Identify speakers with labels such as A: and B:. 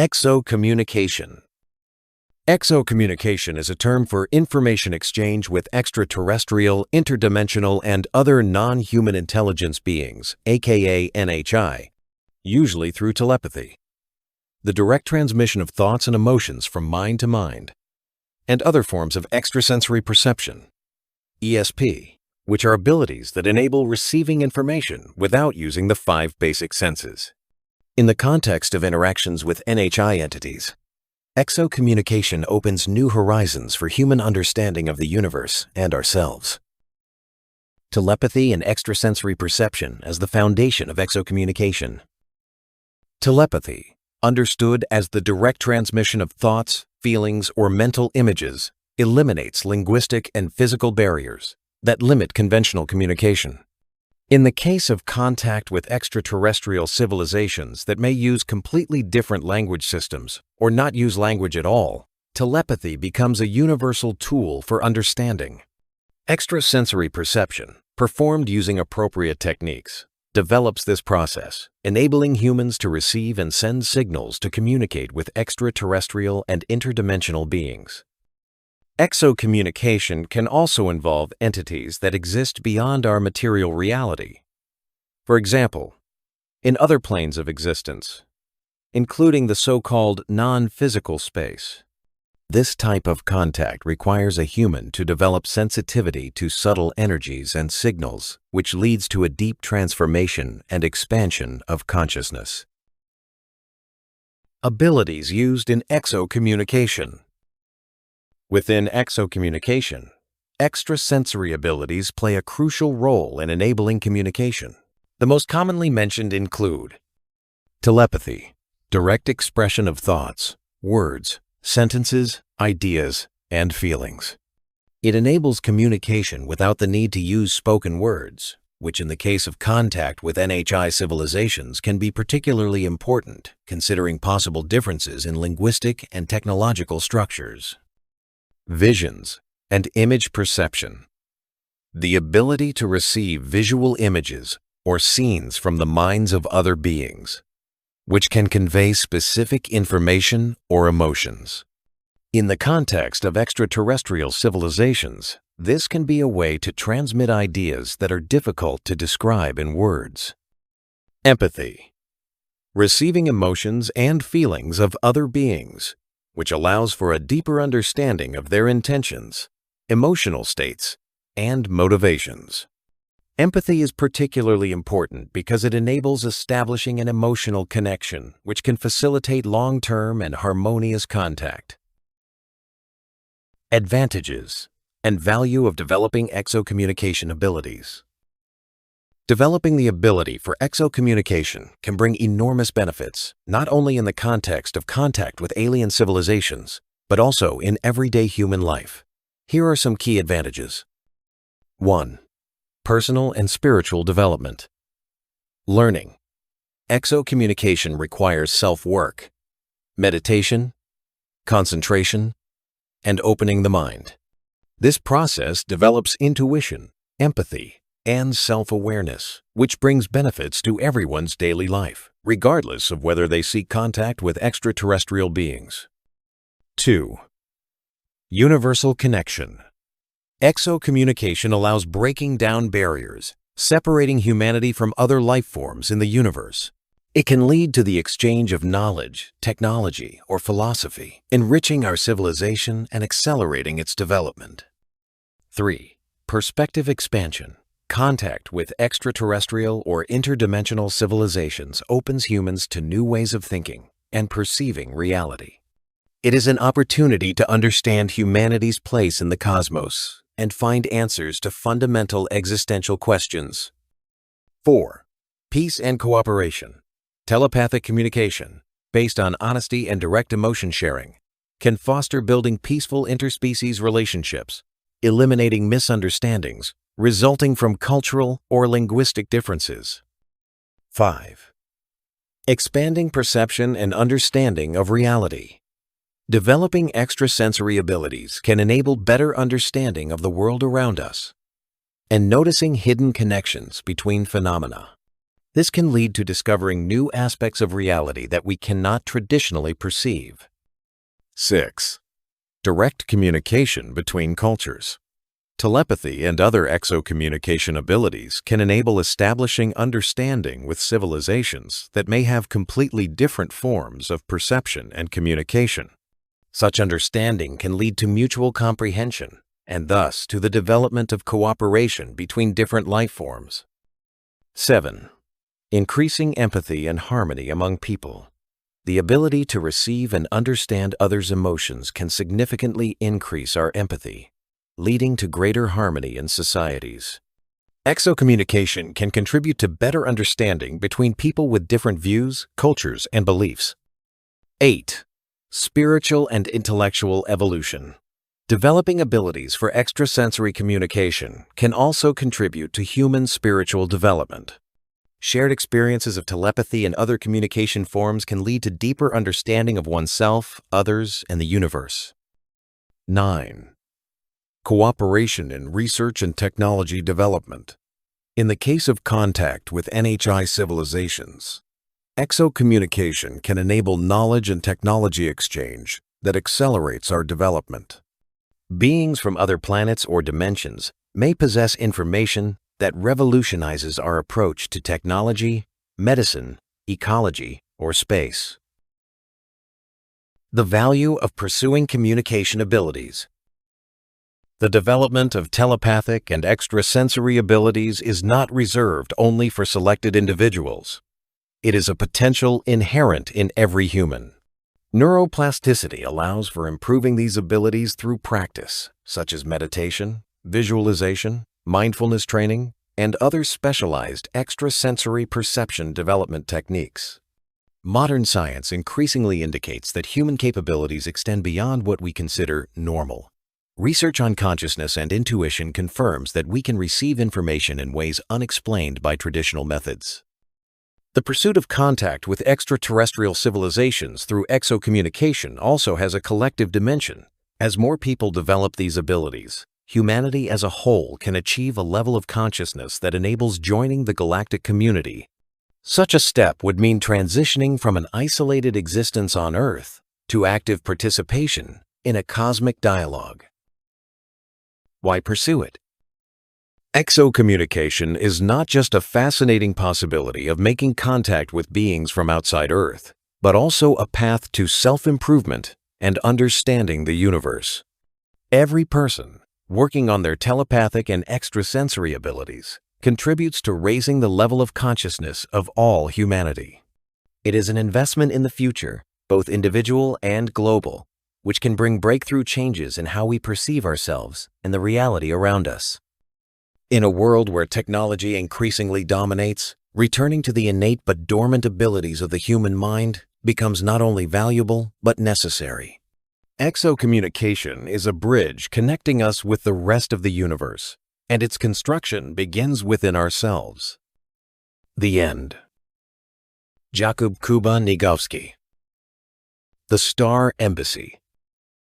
A: Excommunication. Excommunication is a term for information exchange with extraterrestrial, interdimensional, and other non-human intelligence beings, aka NHI, usually through telepathy. The direct transmission of thoughts and emotions from mind to mind, and other forms of extrasensory perception, ESP, which are abilities that enable receiving information without using the 5 basic senses. In the context of interactions with NHI entities, excommunication opens new horizons for human understanding of the universe and ourselves. Telepathy and extrasensory perception as the foundation of excommunication. Telepathy, understood as the direct transmission of thoughts, feelings, or mental images, eliminates linguistic and physical barriers that limit conventional communication. In the case of contact with extraterrestrial civilizations that may use completely different language systems or not use language at all, telepathy becomes a universal tool for understanding. Extrasensory perception, performed using appropriate techniques, develops this process, enabling humans to receive and send signals to communicate with extraterrestrial and interdimensional beings. Excommunication can also involve entities that exist beyond our material reality. For example, in other planes of existence, including the so-called non-physical space. This type of contact requires a human to develop sensitivity to subtle energies and signals, which leads to a deep transformation and expansion of consciousness. Abilities used in excommunication. Within excommunication, extrasensory abilities play a crucial role in enabling communication. The most commonly mentioned include telepathy, direct expression of thoughts, words, sentences, ideas, and feelings. It enables communication without the need to use spoken words, which in the case of contact with NHI civilizations can be particularly important, considering possible differences in linguistic and technological structures. Visions and image perception. The ability to receive visual images or scenes from the minds of other beings, which can convey specific information or emotions. In the context of extraterrestrial civilizations, this can be a way to transmit ideas that are difficult to describe in words. Empathy. Receiving emotions and feelings of other beings, which allows for a deeper understanding of their intentions, emotional states, and motivations. Empathy is particularly important because it enables establishing an emotional connection, which can facilitate long-term and harmonious contact. Advantages and value of developing excommunication abilities. Developing the ability for excommunication can bring enormous benefits, not only in the context of contact with alien civilizations, but also in everyday human life. Here are some key advantages. 1. Personal and spiritual development. Learning. Excommunication requires self-work, meditation, concentration, and opening the mind. This process develops intuition, empathy, and self-awareness, which brings benefits to everyone's daily life, regardless of whether they seek contact with extraterrestrial beings. 2. Universal connection. Excommunication allows breaking down barriers, separating humanity from other life forms in the universe. It can lead to the exchange of knowledge, technology, or philosophy, enriching our civilization and accelerating its development. 3. Perspective expansion. Contact with extraterrestrial or interdimensional civilizations opens humans to new ways of thinking and perceiving reality. It is an opportunity to understand humanity's place in the cosmos and find answers to fundamental existential questions. 4. Peace and cooperation. Telepathic communication, based on honesty and direct emotion sharing, can foster building peaceful interspecies relationships, eliminating misunderstandings resulting from cultural or linguistic differences. 5. Expanding perception and understanding of reality. Developing extrasensory abilities can enable better understanding of the world around us and noticing hidden connections between phenomena. This can lead to discovering new aspects of reality that we cannot traditionally perceive. 6. Direct communication between cultures. Telepathy and other exocommunication abilities can enable establishing understanding with civilizations that may have completely different forms of perception and communication. Such understanding can lead to mutual comprehension and thus to the development of cooperation between different life forms. 7. Increasing empathy and harmony among people. The ability to receive and understand others' emotions can significantly increase our empathy, leading to greater harmony in societies. Exocommunication can contribute to better understanding between people with different views, cultures, and beliefs. 8. Spiritual and intellectual evolution. Developing abilities for extrasensory communication can also contribute to human spiritual development. Shared experiences of telepathy and other communication forms can lead to deeper understanding of oneself, others, and the universe. 9. Cooperation in research and technology development. In the case of contact with NHI civilizations, exocommunication can enable knowledge and technology exchange that accelerates our development. Beings from other planets or dimensions may possess information that revolutionizes our approach to technology, medicine, ecology, or space. The value of pursuing communication abilities. The development of telepathic and extrasensory abilities is not reserved only for selected individuals. It is a potential inherent in every human. Neuroplasticity allows for improving these abilities through practice, such as meditation, visualization, mindfulness training, and other specialized extrasensory perception development techniques. Modern science increasingly indicates that human capabilities extend beyond what we consider normal. Research on consciousness and intuition confirms that we can receive information in ways unexplained by traditional methods. The pursuit of contact with extraterrestrial civilizations through exocommunication also has a collective dimension. As more people develop these abilities, humanity as a whole can achieve a level of consciousness that enables joining the galactic community. Such a step would mean transitioning from an isolated existence on Earth to active participation in a cosmic dialogue. Why pursue it? Exocommunication is not just a fascinating possibility of making contact with beings from outside Earth, but also a path to self-improvement and understanding the universe. Every person working on their telepathic and extrasensory abilities contributes to raising the level of consciousness of all humanity. It is an investment in the future, both individual and global, which can bring breakthrough changes in how we perceive ourselves and the reality around us. In a world where technology increasingly dominates, returning to the innate but dormant abilities of the human mind becomes not only valuable but necessary. Exocommunication is a bridge connecting us with the rest of the universe, and its construction begins within ourselves. The end. Jakub Kuba Nigowski. The Star Embassy.